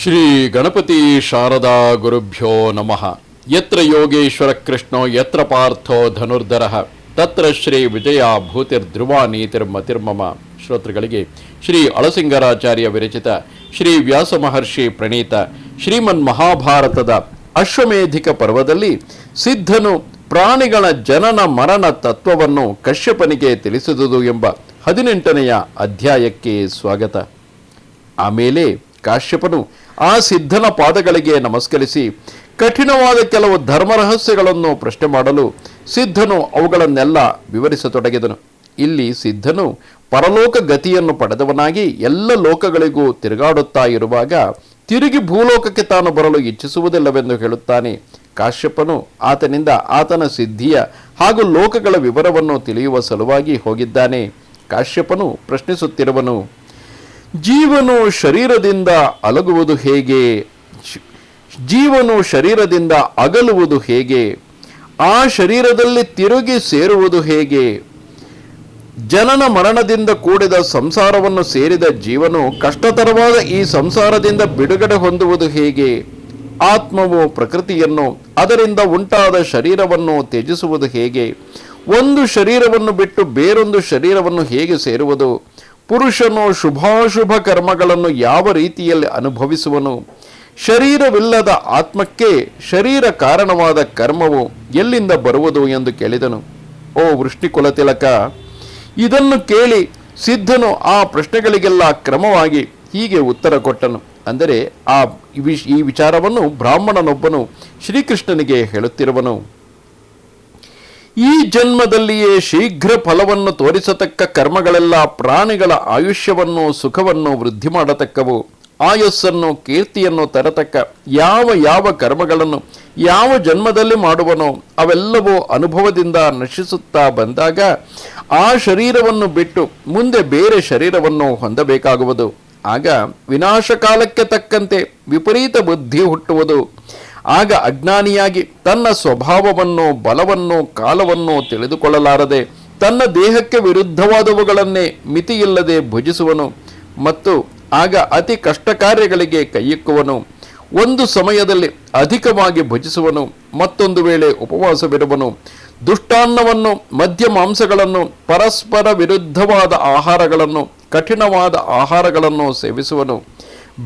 ಶ್ರೀ ಗಣಪತಿ ಶಾರದಾ ಗುರುಭ್ಯೋ ನಮಃ. ಯತ್ರ ಯೋಗೇಶ್ವರ ಕೃಷ್ಣೋ ಯತ್ರ ಪಾರ್ಥೋ ಧನುರ್ಧರಃ ತತ್ರ ಶ್ರೀ ವಿಜಯ ಭೂತಿರ್ಧ್ರುವ ನೀತಿರ್ಮತಿರ್ಮಮ. ಶ್ರೋತೃಗಳಿಗೆ ಶ್ರೀ ಅಳಸಿಂಗರಾಚಾರ್ಯ ವಿರಚಿತ ಶ್ರೀ ವ್ಯಾಸ ಮಹರ್ಷಿ ಪ್ರಣೀತ ಶ್ರೀಮನ್ ಮಹಾಭಾರತದ ಅಶ್ವಮೇಧಿಕ ಪರ್ವದಲ್ಲಿ ಸಿದ್ಧನು ಪ್ರಾಣಿಗಳ ಜನನ ಮರಣ ತತ್ವವನ್ನು ಕಶ್ಯಪನಿಗೆ ತಿಳಿಸಿದುದು ಎಂಬ 18ನೆಯ ಅಧ್ಯಾಯಕ್ಕೆ ಸ್ವಾಗತ. ಆಮೇಲೆ ಕಾಶ್ಯಪನು ಆ ಸಿದ್ಧನ ಪಾದಗಳಿಗೆ ನಮಸ್ಕರಿಸಿ ಕಠಿಣವಾದ ಕೆಲವು ಧರ್ಮರಹಸ್ಯಗಳನ್ನು ಪ್ರಶ್ನೆ ಮಾಡಲು ಸಿದ್ಧನು ಅವುಗಳನ್ನೆಲ್ಲ ವಿವರಿಸತೊಡಗಿದನು. ಇಲ್ಲಿ ಸಿದ್ಧನು ಪರಲೋಕ ಗತಿಯನ್ನು ಪಡೆದವನಾಗಿ ಎಲ್ಲ ಲೋಕಗಳಿಗೂ ತಿರುಗಾಡುತ್ತಾ ಇರುವಾಗ ತಿರುಗಿ ಭೂಲೋಕಕ್ಕೆ ತಾನು ಬರಲು ಇಚ್ಛಿಸುವುದಿಲ್ಲವೆಂದು ಹೇಳುತ್ತಾನೆ. ಕಾಶ್ಯಪನು ಆತನಿಂದ ಆತನ ಸಿದ್ಧಿಯ ಹಾಗೂ ಲೋಕಗಳ ವಿವರವನ್ನು ತಿಳಿಯುವ ಸಲುವಾಗಿ ಹೋಗಿದ್ದಾನೆ. ಕಾಶ್ಯಪನು ಪ್ರಶ್ನಿಸುತ್ತಿರುವನು, ಜೀವನು ಶರೀರದಿಂದ ಅಲಗುವುದು ಹೇಗೆ? ಜೀವನು ಶರೀರದಿಂದ ಅಗಲುವುದು ಹೇಗೆ? ಆ ಶರೀರದಲ್ಲಿ ತಿರುಗಿ ಸೇರುವುದು ಹೇಗೆ? ಜನನ ಮರಣದಿಂದ ಕೂಡಿದ ಸಂಸಾರವನ್ನು ಸೇರಿದ ಜೀವನು ಕಷ್ಟತರವಾದ ಈ ಸಂಸಾರದಿಂದ ಬಿಡುಗಡೆ ಹೊಂದುವುದು ಹೇಗೆ? ಆತ್ಮವು ಪ್ರಕೃತಿಯನ್ನು ಅದರಿಂದ ಉಂಟಾದ ಶರೀರವನ್ನು ತ್ಯಜಿಸುವುದು ಹೇಗೆ? ಒಂದು ಶರೀರವನ್ನು ಬಿಟ್ಟು ಬೇರೊಂದು ಶರೀರವನ್ನು ಹೇಗೆ ಸೇರುವುದು? ಪುರುಷನು ಶುಭಾಶುಭ ಕರ್ಮಗಳನ್ನು ಯಾವ ರೀತಿಯಲ್ಲಿ ಅನುಭವಿಸುವನು? ಶರೀರವಿಲ್ಲದ ಆತ್ಮಕ್ಕೆ ಶರೀರ ಕಾರಣವಾದ ಕರ್ಮವು ಎಲ್ಲಿಂದ ಬರುವುದು ಎಂದು ಕೇಳಿದನು. ಓ ವೃಷ್ಣಿಕುಲ ತಿಲಕ, ಇದನ್ನು ಕೇಳಿ ಸಿದ್ಧನು ಆ ಪ್ರಶ್ನೆಗಳಿಗೆಲ್ಲ ಕ್ರಮವಾಗಿ ಹೀಗೆ ಉತ್ತರ ಕೊಟ್ಟನು. ಅಂದರೆ ಈ ವಿಚಾರವನ್ನು ಬ್ರಾಹ್ಮಣನೊಬ್ಬನು ಶ್ರೀಕೃಷ್ಣನಿಗೆ ಹೇಳುತ್ತಿರುವನು. ಈ ಜನ್ಮದಲ್ಲಿಯೇ ಶೀಘ್ರ ಫಲವನ್ನು ತೋರಿಸತಕ್ಕ ಕರ್ಮಗಳೆಲ್ಲ ಪ್ರಾಣಿಗಳ ಆಯುಷ್ಯವನ್ನು ಸುಖವನ್ನು ವೃದ್ಧಿ ಮಾಡತಕ್ಕವು. ಆಯಸ್ಸನ್ನು ಕೀರ್ತಿಯನ್ನು ತರತಕ್ಕ ಯಾವ ಕರ್ಮಗಳನ್ನು ಯಾವ ಜನ್ಮದಲ್ಲಿ ಮಾಡುವನೋ ಅವೆಲ್ಲವೂ ಅನುಭವದಿಂದ ನಶಿಸುತ್ತಾ ಬಂದಾಗ ಆ ಶರೀರವನ್ನು ಬಿಟ್ಟು ಮುಂದೆ ಬೇರೆ ಶರೀರವನ್ನು ಹೊಂದಬೇಕಾಗುವುದು. ಆಗ ವಿನಾಶಕಾಲಕ್ಕೆ ತಕ್ಕಂತೆ ವಿಪರೀತ ಬುದ್ಧಿ ಹುಟ್ಟುವುದು. ಆಗ ಅಜ್ಞಾನಿಯಾಗಿ ತನ್ನ ಸ್ವಭಾವವನ್ನು ಬಲವನ್ನು ಕಾಲವನ್ನು ತಿಳಿದುಕೊಳ್ಳಲಾರದೆ ತನ್ನ ದೇಹಕ್ಕೆ ವಿರುದ್ಧವಾದವುಗಳನ್ನೇ ಮಿತಿಯಿಲ್ಲದೆ ಭುಜಿಸುವನು ಮತ್ತು ಆಗ ಅತಿ ಕಷ್ಟ ಕಾರ್ಯಗಳಿಗೆ ಕೈಯಿಕ್ಕುವನು. ಒಂದು ಸಮಯದಲ್ಲಿ ಅಧಿಕವಾಗಿ ಭುಜಿಸುವನು, ಮತ್ತೊಂದು ವೇಳೆ ಉಪವಾಸವಿರುವನು. ದುಷ್ಟಾನ್ನವನ್ನು ಮದ್ಯ ಮಾಂಸಗಳನ್ನು ಪರಸ್ಪರ ವಿರುದ್ಧವಾದ ಆಹಾರಗಳನ್ನು ಕಠಿಣವಾದ ಆಹಾರಗಳನ್ನು ಸೇವಿಸುವನು.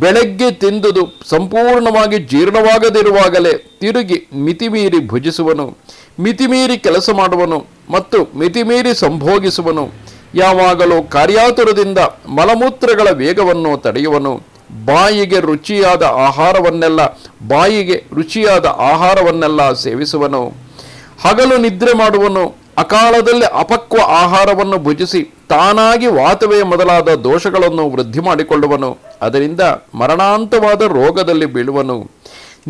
ಬೆಳಗ್ಗೆ ತಿಂದುದು ಸಂಪೂರ್ಣವಾಗಿ ಜೀರ್ಣವಾಗದಿರುವಾಗಲೇ ತಿರುಗಿ ಮಿತಿಮೀರಿ ಭುಜಿಸುವನು. ಮಿತಿಮೀರಿ ಕೆಲಸ ಮಾಡುವನು ಮತ್ತು ಮಿತಿಮೀರಿ ಸಂಭೋಗಿಸುವನು. ಯಾವಾಗಲೂ ಕಾರ್ಯಾತುರದಿಂದ ಮಲಮೂತ್ರಗಳ ವೇಗವನ್ನು ತಡೆಯುವನು. ಬಾಯಿಗೆ ರುಚಿಯಾದ ಆಹಾರವನ್ನೆಲ್ಲ ಸೇವಿಸುವನು. ಹಗಲು ನಿದ್ರೆ ಮಾಡುವನು. ಅಕಾಲದಲ್ಲಿ ಅಪಕ್ವ ಆಹಾರವನ್ನು ಭುಜಿಸಿ ತಾನಾಗಿ ವಾತವೇ ಮೊದಲಾದ ದೋಷಗಳನ್ನು ವೃದ್ಧಿ ಮಾಡಿಕೊಳ್ಳುವನು. ಅದರಿಂದ ಮರಣಾಂತವಾದ ರೋಗದಲ್ಲಿ ಬೀಳುವನು.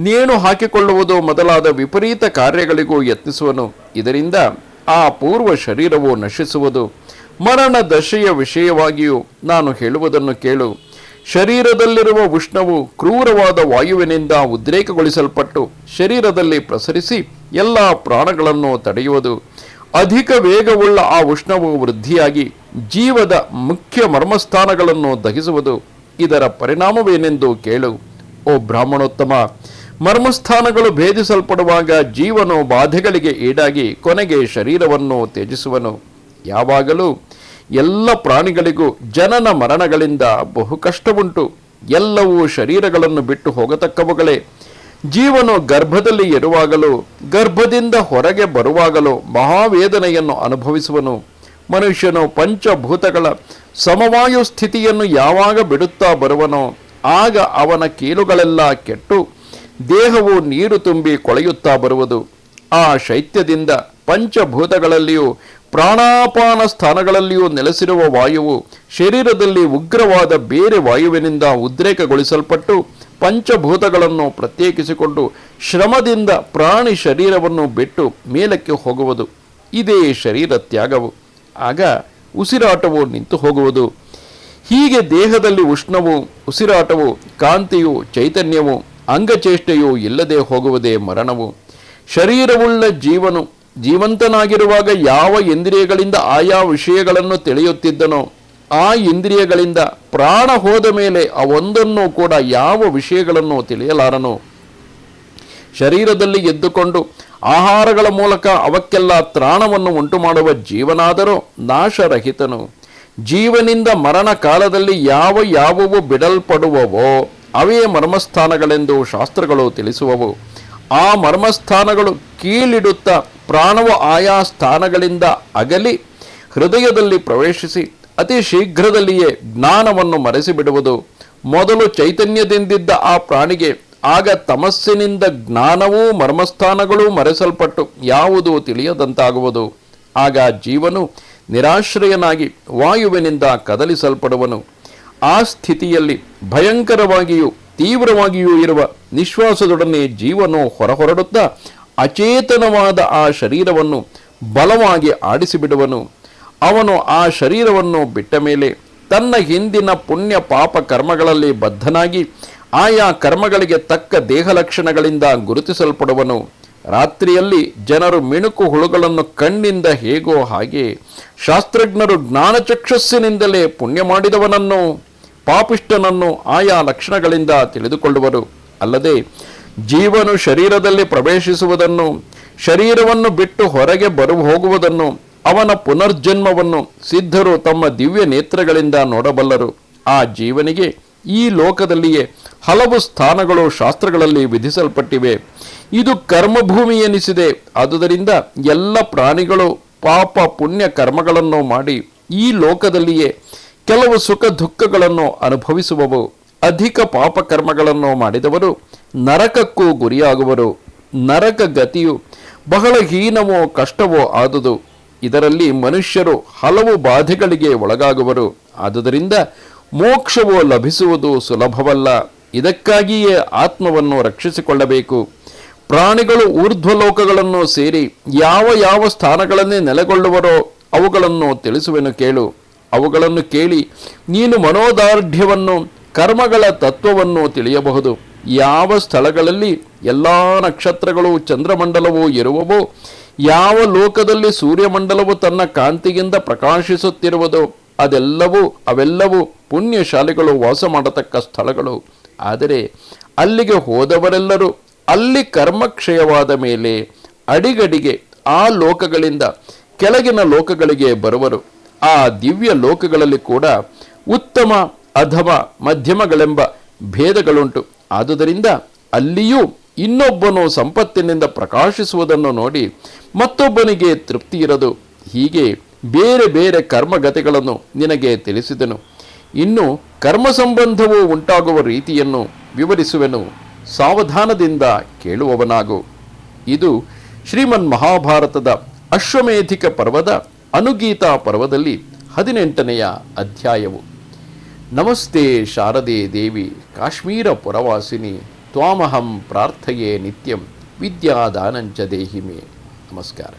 ನೇಣು ಹಾಕಿಕೊಳ್ಳುವುದು ಮೊದಲಾದ ವಿಪರೀತ ಕಾರ್ಯಗಳಿಗೂ ಯತ್ನಿಸುವನು. ಇದರಿಂದ ಆ ಪೂರ್ವ ಶರೀರವು ನಶಿಸುವುದು. ಮರಣ ದಶೆಯ ವಿಷಯವಾಗಿಯೂ ನಾನು ಹೇಳುವುದನ್ನು ಕೇಳು. ಶರೀರದಲ್ಲಿರುವ ಉಷ್ಣವು ಕ್ರೂರವಾದ ವಾಯುವಿನಿಂದ ಉದ್ರೇಕಗೊಳಿಸಲ್ಪಟ್ಟು ಶರೀರದಲ್ಲಿ ಪ್ರಸರಿಸಿ ಎಲ್ಲ ಪ್ರಾಣಗಳನ್ನು ತಡೆಯುವುದು. ಅಧಿಕ ವೇಗವುಳ್ಳ ಆ ಉಷ್ಣವು ವೃದ್ಧಿಯಾಗಿ ಜೀವದ ಮುಖ್ಯ ಮರ್ಮಸ್ಥಾನಗಳನ್ನು ದಹಿಸುವುದು. ಇದರ ಪರಿಣಾಮವೇನೆಂದು ಕೇಳು. ಓ ಬ್ರಾಹ್ಮಣೋತ್ತಮ, ಮರ್ಮಸ್ಥಾನಗಳು ಭೇದಿಸಲ್ಪಡುವಾಗ ಜೀವನು ಬಾಧೆಗಳಿಗೆ ಈಡಾಗಿ ಕೊನೆಗೆ ಶರೀರವನ್ನು ತ್ಯಜಿಸುವನು. ಯಾವಾಗಲೂ ಎಲ್ಲ ಪ್ರಾಣಿಗಳಿಗೂ ಜನನ ಮರಣಗಳಿಂದ ಬಹು ಕಷ್ಟವುಂಟು. ಎಲ್ಲವೂ ಶರೀರಗಳನ್ನು ಬಿಟ್ಟು ಹೋಗತಕ್ಕವುಗಳೇ. ಜೀವನು ಗರ್ಭದಲ್ಲಿ ಇರುವಾಗಲೂ ಗರ್ಭದಿಂದ ಹೊರಗೆ ಬರುವಾಗಲೂ ಮಹಾವೇದನೆಯನ್ನು ಅನುಭವಿಸುವನು. ಮನುಷ್ಯನು ಪಂಚಭೂತಗಳ ಸಮವಾಯು ಸ್ಥಿತಿಯನ್ನು ಯಾವಾಗ ಬಿಡುತ್ತಾ ಬರುವನೋ ಆಗ ಅವನ ಕೀಲುಗಳೆಲ್ಲ ಕೆಟ್ಟು ದೇಹವು ನೀರು ತುಂಬಿ ಕೊಳೆಯುತ್ತಾ ಬರುವುದು. ಆ ಶೈತ್ಯದಿಂದ ಪಂಚಭೂತಗಳಲ್ಲಿಯೂ ಪ್ರಾಣಾಪಾನ ಸ್ಥಾನಗಳಲ್ಲಿಯೂ ನೆಲೆಸಿರುವ ವಾಯುವು ಶರೀರದಲ್ಲಿ ಉಗ್ರವಾದ ಬೇರೆ ವಾಯುವಿನಿಂದ ಉದ್ರೇಕಗೊಳಿಸಲ್ಪಟ್ಟು ಪಂಚಭೂತಗಳನ್ನು ಪ್ರತ್ಯೇಕಿಸಿಕೊಂಡು ಶ್ರಮದಿಂದ ಪ್ರಾಣಿ ಶರೀರವನ್ನು ಬಿಟ್ಟು ಮೇಲಕ್ಕೆ ಹೋಗುವುದು. ಇದೇ ಶರೀರ ತ್ಯಾಗವು. ಆಗ ಉಸಿರಾಟವು ನಿಂತು ಹೋಗುವುದು. ಹೀಗೆ ದೇಹದಲ್ಲಿ ಉಷ್ಣವು, ಉಸಿರಾಟವು, ಕಾಂತಿಯು, ಚೈತನ್ಯವು, ಅಂಗಚೇಷ್ಟೆಯು ಇಲ್ಲದೆ ಹೋಗುವುದೇ ಮರಣವು. ಶರೀರವುಳ್ಳ ಜೀವನು ಜೀವಂತನಾಗಿರುವಾಗ ಯಾವ ಇಂದ್ರಿಯಗಳಿಂದ ಆಯಾ ವಿಷಯಗಳನ್ನು ತಿಳಿಯುತ್ತಿದ್ದನೋ ಆ ಇಂದ್ರಿಯಗಳಿಂದ ಪ್ರಾಣ ಹೋದ ಮೇಲೆ ಅವೊಂದನ್ನು ಕೂಡ ಯಾವ ವಿಷಯಗಳನ್ನು ತಿಳಿಯಲಾರನು. ಶರೀರದಲ್ಲಿ ಎದ್ದುಕೊಂಡು ಆಹಾರಗಳ ಮೂಲಕ ಅವಕ್ಕೆಲ್ಲ ತ್ರಾಣವನ್ನು ಉಂಟು ಮಾಡುವ ಜೀವನಾದರೂ ನಾಶರಹಿತನು. ಜೀವನಿಂದ ಮರಣ ಕಾಲದಲ್ಲಿ ಯಾವುವು ಬಿಡಲ್ಪಡುವವೋ ಅವೇ ಮರ್ಮಸ್ಥಾನಗಳೆಂದು ಶಾಸ್ತ್ರಗಳು ತಿಳಿಸುವವು. ಆ ಮರ್ಮಸ್ಥಾನಗಳು ಕೀಳಿಡುತ್ತಾ ಪ್ರಾಣವು ಆಯಾ ಸ್ಥಾನಗಳಿಂದ ಅಗಲಿ ಹೃದಯದಲ್ಲಿ ಪ್ರವೇಶಿಸಿ ಅತಿ ಶೀಘ್ರದಲ್ಲಿಯೇ ಜ್ಞಾನವನ್ನು ಮರೆಸಿಬಿಡುವುದು. ಮೊದಲು ಚೈತನ್ಯದಿಂದಿದ್ದ ಆ ಪ್ರಾಣಿಗೆ ಆಗ ತಮಸ್ಸಿನಿಂದ ಜ್ಞಾನವೂ ಮರ್ಮಸ್ಥಾನಗಳೂ ಮರೆಸಲ್ಪಟ್ಟು ಯಾವುದೂ ತಿಳಿಯದಂತಾಗುವುದು. ಆಗ ಜೀವನು ನಿರಾಶ್ರಯನಾಗಿ ವಾಯುವಿನಿಂದ ಕದಲಿಸಲ್ಪಡುವನು. ಆ ಸ್ಥಿತಿಯಲ್ಲಿ ಭಯಂಕರವಾಗಿಯೂ ತೀವ್ರವಾಗಿಯೂ ಇರುವ ನಿಶ್ವಾಸದೊಡನೆ ಜೀವನು ಹೊರಹೊರಡುತ್ತಾ ಅಚೇತನವಾದ ಆ ಶರೀರವನ್ನು ಬಲವಾಗಿ ಆಡಿಸಿಬಿಡುವನು. ಅವನು ಆ ಶರೀರವನ್ನು ಬಿಟ್ಟ ಮೇಲೆ ತನ್ನ ಹಿಂದಿನ ಪುಣ್ಯ ಪಾಪ ಕರ್ಮಗಳಲ್ಲಿ ಬದ್ಧನಾಗಿ ಆಯಾ ಕರ್ಮಗಳಿಗೆ ತಕ್ಕ ದೇಹ ಲಕ್ಷಣಗಳಿಂದ ಗುರುತಿಸಲ್ಪಡುವನು. ರಾತ್ರಿಯಲ್ಲಿ ಜನರು ಮಿಣುಕು ಹುಳುಗಳನ್ನು ಕಣ್ಣಿಂದ ಹೇಗೋ ಹಾಗೆ ಶಾಸ್ತ್ರಜ್ಞರು ಜ್ಞಾನಚಕ್ಷಸ್ಸಿನಿಂದಲೇ ಪುಣ್ಯ ಮಾಡಿದವನನ್ನು ಪಾಪಿಷ್ಟನನ್ನು ಆಯಾ ಲಕ್ಷಣಗಳಿಂದ ತಿಳಿದುಕೊಳ್ಳುವರು. ಅಲ್ಲದೆ ಜೀವನು ಶರೀರದಲ್ಲಿ ಪ್ರವೇಶಿಸುವುದನ್ನು, ಶರೀರವನ್ನು ಬಿಟ್ಟು ಹೊರಗೆ ಹೋಗುವುದನ್ನು, ಅವನ ಪುನರ್ಜನ್ಮವನ್ನು ಸಿದ್ಧರು ತಮ್ಮ ದಿವ್ಯ ನೇತ್ರಗಳಿಂದ ನೋಡಬಲ್ಲರು. ಆ ಜೀವನಿಗೆ ಈ ಲೋಕದಲ್ಲಿಯೇ ಹಲವು ಸ್ಥಾನಗಳು ಶಾಸ್ತ್ರಗಳಲ್ಲಿ ವಿಧಿಸಲ್ಪಟ್ಟಿವೆ. ಇದು ಕರ್ಮಭೂಮಿ ಎನಿಸಿದೆ. ಆದುದರಿಂದ ಎಲ್ಲ ಪ್ರಾಣಿಗಳು ಪಾಪ ಪುಣ್ಯ ಕರ್ಮಗಳನ್ನು ಮಾಡಿ ಈ ಲೋಕದಲ್ಲಿಯೇ ಕೆಲವು ಸುಖ ದುಃಖಗಳನ್ನು ಅನುಭವಿಸುವವು. ಅಧಿಕ ಪಾಪ ಕರ್ಮಗಳನ್ನು ಮಾಡಿದವರು ನರಕಕ್ಕೂ ಗುರಿಯಾಗುವರು. ನರಕ ಗತಿಯು ಬಹಳ ಹೀನವೋ ಕಷ್ಟವೋ ಆದುದು. ಇದರಲ್ಲಿ ಮನುಷ್ಯರು ಹಲವು ಬಾಧೆಗಳಿಗೆ ಒಳಗಾಗುವರು. ಆದುದರಿಂದ ಮೋಕ್ಷವು ಲಭಿಸುವುದು ಸುಲಭವಲ್ಲ. ಇದಕ್ಕಾಗಿಯೇ ಆತ್ಮವನ್ನು ರಕ್ಷಿಸಿಕೊಳ್ಳಬೇಕು. ಪ್ರಾಣಿಗಳು ಊರ್ಧ್ವಲೋಕಗಳನ್ನು ಸೇರಿ ಯಾವ ಸ್ಥಾನಗಳನ್ನೇ ನೆಲೆಗೊಳ್ಳುವರೋ ಅವುಗಳನ್ನು ತಿಳಿಸುವೆನು ಕೇಳು. ಅವುಗಳನ್ನು ಕೇಳಿ ನೀನು ಮನೋದಾರ್ಢ್ಯವನ್ನು, ಕರ್ಮಗಳ ತತ್ವವನ್ನು ತಿಳಿಯಬಹುದು. ಯಾವ ಸ್ಥಳಗಳಲ್ಲಿ ಎಲ್ಲ ನಕ್ಷತ್ರಗಳು ಚಂದ್ರಮಂಡಲವೂ ಇರುವವೋ, ಯಾವ ಲೋಕದಲ್ಲಿ ಸೂರ್ಯಮಂಡಲವು ತನ್ನ ಕಾಂತಿಯಿಂದ ಪ್ರಕಾಶಿಸುತ್ತಿರುವುದೋ ಅವೆಲ್ಲವೂ ಪುಣ್ಯಶಾಲಿಗಳು ವಾಸ ಮಾಡತಕ್ಕ ಸ್ಥಳಗಳು. ಆದರೆ ಅಲ್ಲಿಗೆ ಹೋದವರೆಲ್ಲರೂ ಅಲ್ಲಿ ಕರ್ಮಕ್ಷಯವಾದ ಮೇಲೆ ಅಡಿಗಡಿಗೆ ಆ ಲೋಕಗಳಿಂದ ಕೆಳಗಿನ ಲೋಕಗಳಿಗೆ ಬರುವರು. ಆ ದಿವ್ಯ ಲೋಕಗಳಲ್ಲಿ ಕೂಡ ಉತ್ತಮ ಅಧಮ ಮಧ್ಯಮಗಳೆಂಬ ಭೇದಗಳುಂಟು. ಆದುದರಿಂದ ಅಲ್ಲಿಯೂ ಇನ್ನೊಬ್ಬನು ಸಂಪತ್ತಿನಿಂದ ಪ್ರಕಾಶಿಸುವುದನ್ನು ನೋಡಿ ಮತ್ತೊಬ್ಬನಿಗೆ ತೃಪ್ತಿ ಇರದು. ಹೀಗೆ ಬೇರೆ ಬೇರೆ ಕರ್ಮಗತಿಗಳನ್ನು ನಿನಗೆ ತಿಳಿಸಿದನು. ಇನ್ನು ಕರ್ಮ ಸಂಬಂಧವು ಉಂಟಾಗುವ ರೀತಿಯನ್ನು ವಿವರಿಸುವೆನು. ಸಾವಧಾನದಿಂದ ಕೇಳುವವನಾಗು. ಇದು ಶ್ರೀಮನ್ ಮಹಾಭಾರತದ ಅಶ್ವಮೇಧಿಕ ಪರ್ವದ ಅನುಗೀತಾ ಪರ್ವದಲ್ಲಿ 18ನೆಯ ಅಧ್ಯಾಯವು. ನಮಸ್ತೆ ಶಾರದೆ ದೇವಿ ಕಾಶ್ಮೀರ ಪುರವಾಸಿನಿ ತ್ವಾಮಹಂ ಪ್ರಾರ್ಥಯೇ ನಿತ್ಯಂ ವಿದ್ಯಾದಾನಂಚ ದೇಹಿ ಮೇ. ನಮಸ್ಕಾರ.